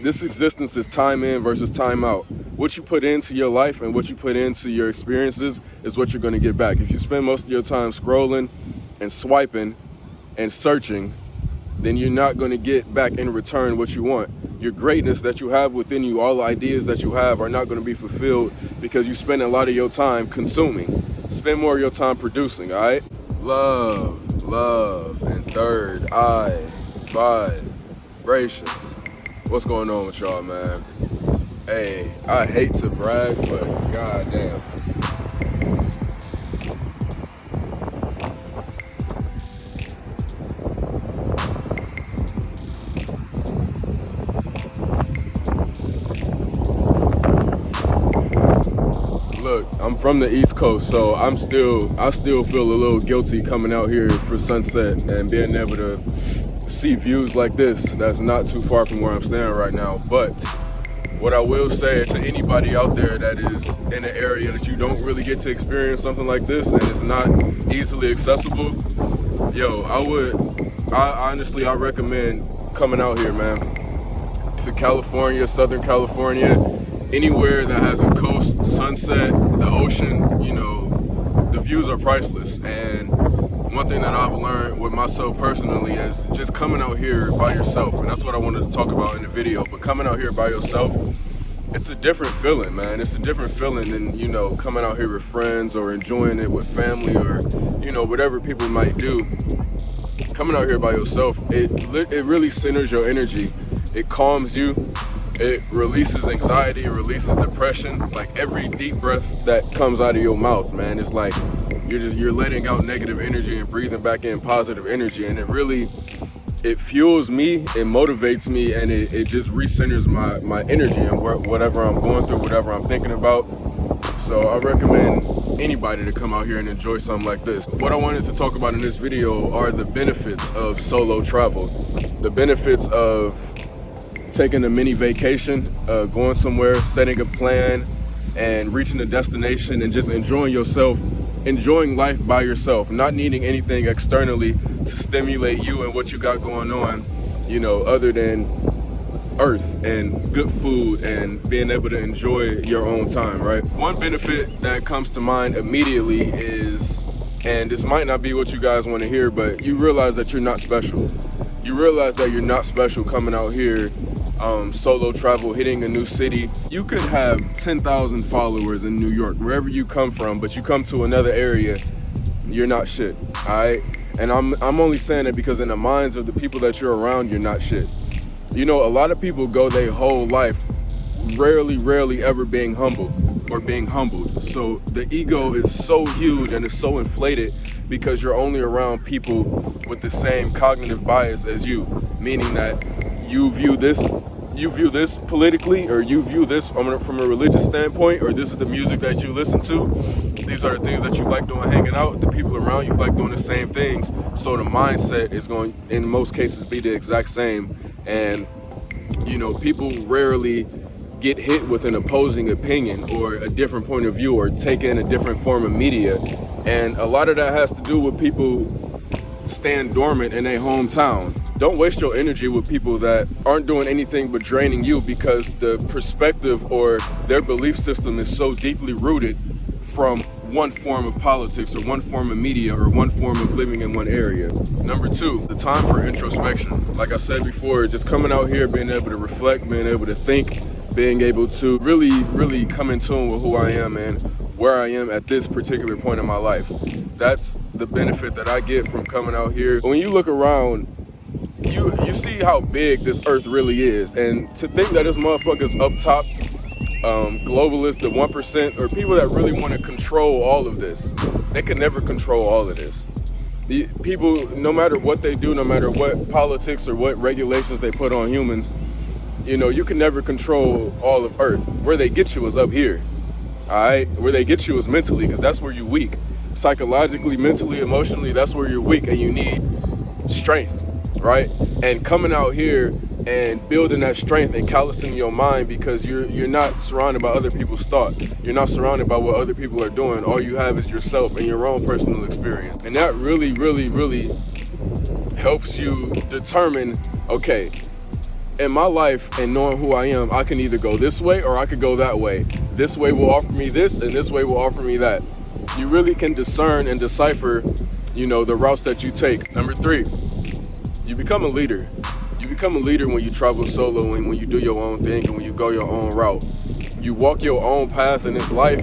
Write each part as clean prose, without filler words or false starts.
This existence is time in versus time out. What you put into your life and what you put into your experiences is what you're going to get back. If you spend most of your time scrolling and swiping and searching, then you're not going to get back in return what you want. Your greatness that you have within you, all the ideas that you have are not going to be fulfilled because you spend a lot of your time consuming. Spend more of your time producing, all right? Love, and third eye vibrations. What's going on with y'all, man? Hey, I hate to brag, but goddamn. Look, I'm from the East Coast, so I still feel a little guilty coming out here for sunset and being able to see views like this. That's not too far from where I'm standing right now. But what I will say to anybody out there that is in an area that you don't really get to experience something like this and it's not easily accessible, I recommend coming out here, man, to California, Southern California, anywhere that has a coast, sunset, the ocean. The views are priceless. And one thing that I've learned with myself personally is just coming out here by yourself, and that's what I wanted to talk about in the video. But coming out here by yourself, it's a different feeling, man. It's a different feeling than, coming out here with friends or enjoying it with family or, whatever people might do. Coming out here by yourself, it really centers your energy. It calms you. It releases anxiety, it releases depression. Like every deep breath that comes out of your mouth, man, it's like you're letting out negative energy and breathing back in positive energy. And it fuels me, it motivates me, and it just recenters my energy and whatever I'm going through, whatever I'm thinking about. So I recommend anybody to come out here and enjoy something like this. What I wanted to talk about in this video are the benefits of solo travel. The benefits of taking a mini vacation, going somewhere, setting a plan, and reaching a destination and just enjoying yourself, enjoying life by yourself, not needing anything externally to stimulate you and what you got going on, other than earth and good food and being able to enjoy your own time, right? One benefit that comes to mind immediately is, and this might not be what you guys want to hear, but you realize that you're not special. You realize that you're not special coming out here, solo travel, hitting a new city. You could have 10,000 followers in New York, wherever you come from, but you come to another area, you're not shit, all right? And I'm only saying it because in the minds of the people that you're around, you're not shit. A lot of people go their whole life rarely ever being humble or being humbled. So the ego is so huge and it's so inflated because you're only around people with the same cognitive bias as you, meaning that you view this politically, or you view this from a religious standpoint, or this is the music that you listen to. These are the things that you like doing hanging out. The people around you like doing the same things. So the mindset is going, in most cases, be the exact same. And, people rarely get hit with an opposing opinion or a different point of view or take in a different form of media. And a lot of that has to do with people stand dormant in their hometown. Don't waste your energy with people that aren't doing anything but draining you because the perspective or their belief system is so deeply rooted from one form of politics or one form of media or one form of living in one area. Number two, the time for introspection. Like I said before, just coming out here, being able to reflect, being able to think, being able to really come in tune with who I am and where I am at this particular point in my life. That's the benefit that I get from coming out here. When you look around, you see how big this earth really is. And to think that this motherfucker's up top, globalists, the 1%, or people that really want to control all of this, they can never control all of this. The people, no matter what they do, no matter what politics or what regulations they put on humans, you can never control all of Earth. Where they get you is up here, all right? Where they get you is mentally, because that's where you're weak. Psychologically, mentally, emotionally, that's where you're weak, and you need strength, right? And coming out here and building that strength and callousing your mind because you're not surrounded by other people's thought. You're not surrounded by what other people are doing. All you have is yourself and your own personal experience. And that really helps you determine, okay, in my life and knowing who I am, I can either go this way or I could go that way. This way will offer me this and this way will offer me that. You really can discern and decipher, the routes that you take. Number 3, you become a leader. You become a leader when you travel solo and when you do your own thing and when you go your own route. You walk your own path in this life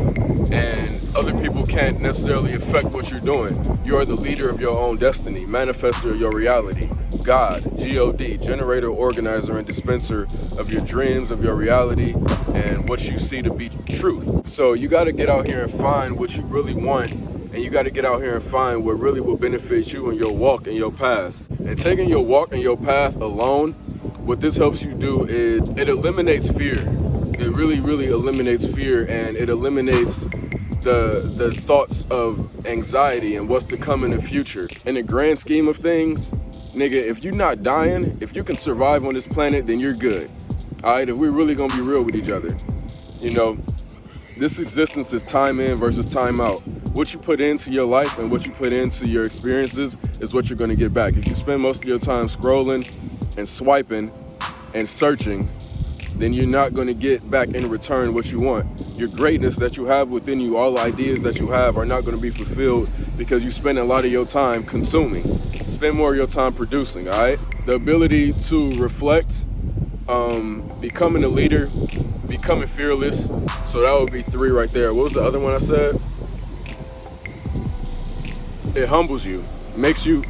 and other people can't necessarily affect what you're doing. You are the leader of your own destiny, manifester of your reality. God, G-O-D, generator, organizer, and dispenser of your dreams, of your reality, and what you see to be truth. So you got to get out here and find what you really want, and you got to get out here and find what really will benefit you in your walk and your path. And taking your walk and your path alone, what this helps you do is it eliminates fear. It really, really eliminates fear, and it eliminates the thoughts of anxiety and what's to come in the future. In the grand scheme of things, nigga, if you're not dying, if you can survive on this planet, then you're good. All right, if we're really gonna be real with each other. This existence is time in versus time out. What you put into your life and what you put into your experiences is what you're gonna get back. If you spend most of your time scrolling and swiping and searching, then you're not gonna get back in return what you want. Your greatness that you have within you, all the ideas that you have are not gonna be fulfilled because you spend a lot of your time consuming. Spend more of your time producing, all right? The ability to reflect, becoming a leader, becoming fearless. So that would be 3 right there. What was the other one I said? It humbles you, makes you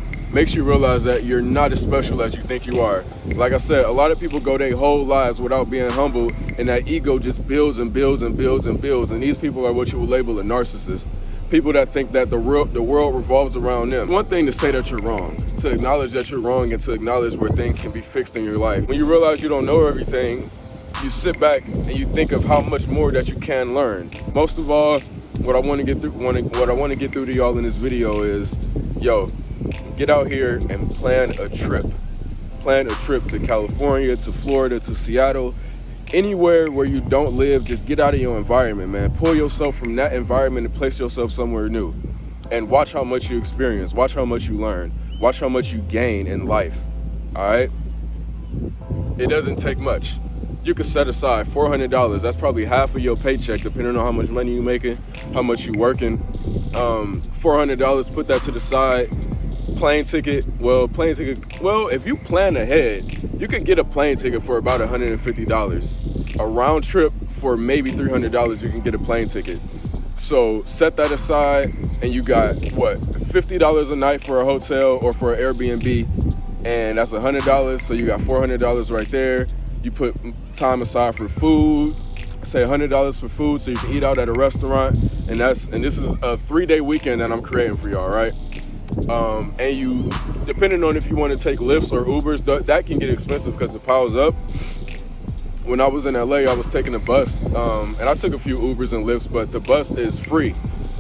realize that you're not as special as you think you are. Like I said, a lot of people go their whole lives without being humble, and that ego just builds and builds and builds and builds. And these people are what you would label a narcissist. People that think that the world revolves around them. One thing to say that you're wrong, to acknowledge that you're wrong, and to acknowledge where things can be fixed in your life. When you realize you don't know everything, you sit back and you think of how much more that you can learn. Most of all, what I want to get through to y'all in this video is, get out here and plan a trip. Plan a trip to California, to Florida, to Seattle. Anywhere where you don't live, just get out of your environment, man. Pull yourself from that environment and place yourself somewhere new. And watch how much you experience. Watch how much you learn. Watch how much you gain in life, all right? It doesn't take much. You could set aside $400. That's probably half of your paycheck, depending on how much money you're making, how much you're working. $400, put that to the side. Plane ticket, if you plan ahead, you could get a plane ticket for about $150. A round trip for maybe $300, you can get a plane ticket. So set that aside, and you got, $50 a night for a hotel or for an Airbnb, and that's $100, so you got $400 right there. You put time aside for food, say $100 for food so you can eat out at a restaurant, and this is a 3-day weekend that I'm creating for y'all, right? And you, depending on if you want to take Lyfts or Ubers, that can get expensive because it piles up. When I was in LA, I was taking a bus, and I took a few Ubers and Lyfts, but the bus is free.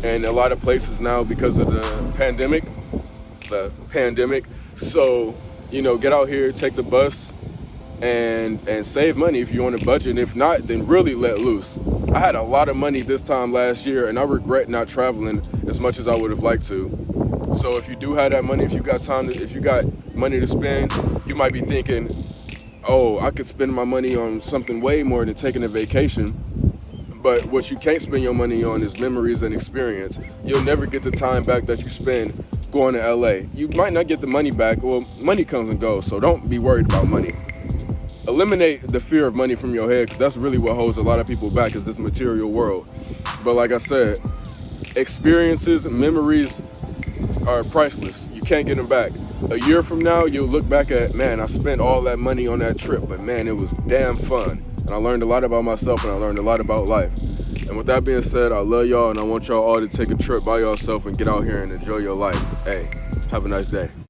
And a lot of places now, because of the pandemic, so, get out here, take the bus, and save money if you're on a budget. And if not, then really let loose. I had a lot of money this time last year, and I regret not traveling as much as I would have liked to. So if you do have that money, if you got money to spend, you might be thinking, I could spend my money on something way more than taking a vacation. But what you can't spend your money on is memories and experience. You'll never get the time back that you spend going to LA. You might not get the money back. Well, money comes and goes, so don't be worried about money. Eliminate the fear of money from your head, because that's really what holds a lot of people back, is this material world. But like I said, experiences, memories are priceless. You can't get them back. A year from now, you'll look back at, man, I spent all that money on that trip, but man, it was damn fun. And I learned a lot about myself, and I learned a lot about life. And with that being said, I love y'all, and I want y'all all to take a trip by yourself and get out here and enjoy your life. Hey, have a nice day.